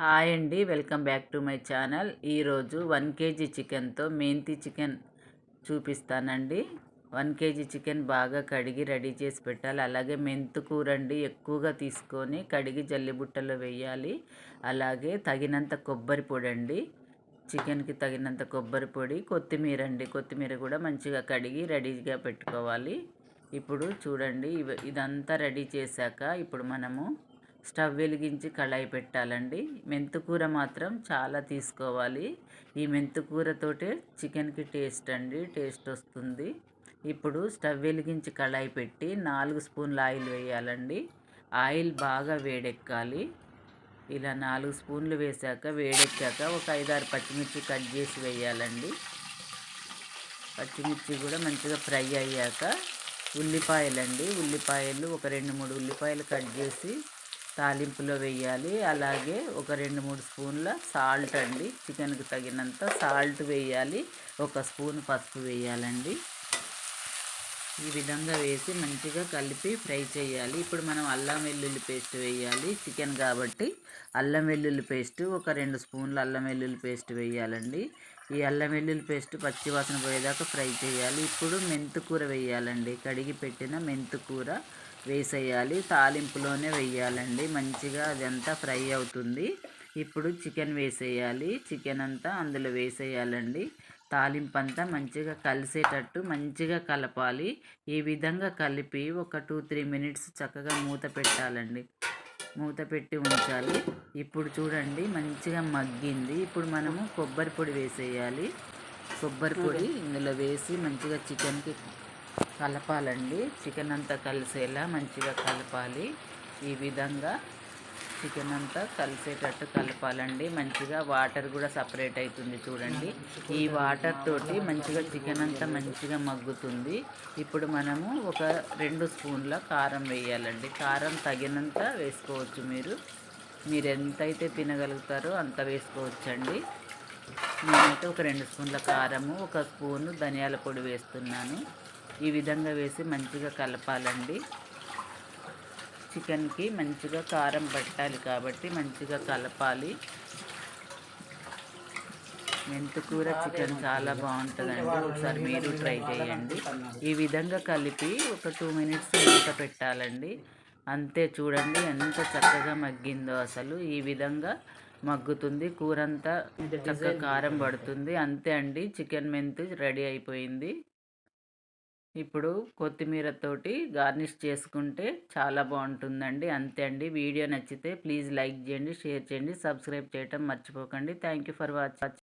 Hi అండి, welcome back to my channel. ఈరోజు 1 KG చికెన్తో మెంతి చికెన్ చూపిస్తానండి. 1 కేజీ చికెన్ బాగా కడిగి రెడీ చేసి పెట్టాలి. అలాగే మెంతు కూర అండి ఎక్కువగా తీసుకొని కడిగి జల్లిబుట్టలో వేయాలి. అలాగే తగినంత కొబ్బరి పొడి అండి, చికెన్కి తగినంత కొబ్బరి పొడి, కొత్తిమీర అండి, కొత్తిమీర కూడా మంచిగా కడిగి రెడీగా పెట్టుకోవాలి. ఇప్పుడు చూడండి, ఇదంతా రెడీ చేశాక ఇప్పుడు మనము స్టవ్ వెలిగించి కళాయి పెట్టాలండి. మెంతుకూర మాత్రం చాలా తీసుకోవాలి. ఈ మెంతుకూరతోటే చికెన్కి టేస్ట్ వస్తుంది. ఇప్పుడు స్టవ్ వెలిగించి కళాయి పెట్టి 4 స్పూన్ల ఆయిల్ వేయాలండి. ఆయిల్ బాగా వేడెక్కాలి. ఇలా 4 స్పూన్లు వేసాక వేడెక్కాక ఒక 5-6 పచ్చిమిర్చి కట్ చేసి వేయాలండి. పచ్చిమిర్చి కూడా మంచిగా ఫ్రై అయ్యాక ఉల్లిపాయలండి, ఉల్లిపాయలు ఒక 2-3 ఉల్లిపాయలు కట్ చేసి తాలింపులో వేయాలి. అలాగే ఒక 2-3 స్పూన్ల సాల్ట్ అండి, చికెన్కి తగినంత సాల్ట్ వేయాలి. 1 స్పూన్ పసుపు వేయాలండి. ఈ విధంగా వేసి మంచిగా కలిపి ఫ్రై చేయాలి. ఇప్పుడు మనం అల్లం వెల్లుల్లి పేస్ట్ వేయాలి. చికెన్ కాబట్టి అల్లం వెల్లుల్లి పేస్ట్ ఒక 2 స్పూన్ల అల్లం వెల్లుల్లి పేస్ట్ వేయాలండి. ఈ అల్లం వెల్లుల్లి పేస్ట్ పచ్చివాసన పోయేదాకా ఫ్రై చేయాలి. ఇప్పుడు మెంతుకూర వేయాలండి. కడిగి పెట్టిన మెంతుకూర వేసేయాలి. తాలింపులోనే వేయాలండి. మంచిగా అదంతా ఫ్రై అవుతుంది. ఇప్పుడు చికెన్ వేసేయాలి. చికెన్ అంతా అందులో వేసేయాలండి. తాలింపు అంతా మంచిగా కలిసేటట్టు మంచిగా కలపాలి. ఈ విధంగా కలిపి ఒక 2-3 మినిట్స్ చక్కగా మూత పెట్టాలండి. మూత పెట్టి ఉంచాలి. ఇప్పుడు చూడండి మంచిగా మగ్గింది. ఇప్పుడు మనము కొబ్బరి పొడి వేసేయాలి. కొబ్బరి పొడి ఇందులో వేసి మంచిగా చికెన్కి కలపాలండి. చికెన్ అంతా కలిసేలా మంచిగా కలపాలి. ఈ విధంగా చికెన్ అంతా కలిసేటట్టు కలపాలండి. మంచిగా వాటర్ కూడా సపరేట్ అవుతుంది చూడండి. ఈ వాటర్ తోటి మంచిగా చికెన్ అంతా మంచిగా మగ్గుతుంది. ఇప్పుడు మనము ఒక 2 స్పూన్ల కారం వేయాలండి. కారం తగినంత వేసుకోవచ్చు. మీరు ఎంతైతే తినగలుగుతారో అంత వేసుకోవచ్చండి. నేనైతే ఒక 2 స్పూన్ల కారము, 1 స్పూను ధనియాల పొడి వేస్తున్నాను. ఈ విధంగా వేసి మంచిగా కలపాలండి. చికెన్కి మంచిగా కారం పట్టాలి కాబట్టి మంచిగా కలపాలి. మెంతుకూర చికెన్ చాలా బాగుంటుందండి. ఒకసారి మీరు ట్రై చేయండి. ఈ విధంగా కలిపి ఒక 2 మినిట్స్ మూత పెట్టాలండి. అంతే, చూడండి ఎంత చక్కగా మగ్గిందో అసలు. ఈ విధంగా మగ్గుతుంది. కూర అంతా చక్కగా కారం పడుతుంది. అంతే అండి, చికెన్ మెంతు రెడీ అయిపోయింది. ఇప్పుడు కొత్తిమీరతోటి గార్నిష్ చేసుకుంటే చాలా బాగుంటుందండి. అంతే అండి. వీడియో నచ్చితే ప్లీజ్ లైక్ చేయండి, షేర్ చేయండి, సబ్స్క్రైబ్ చేయటం మర్చిపోకండి. Thank you for watching.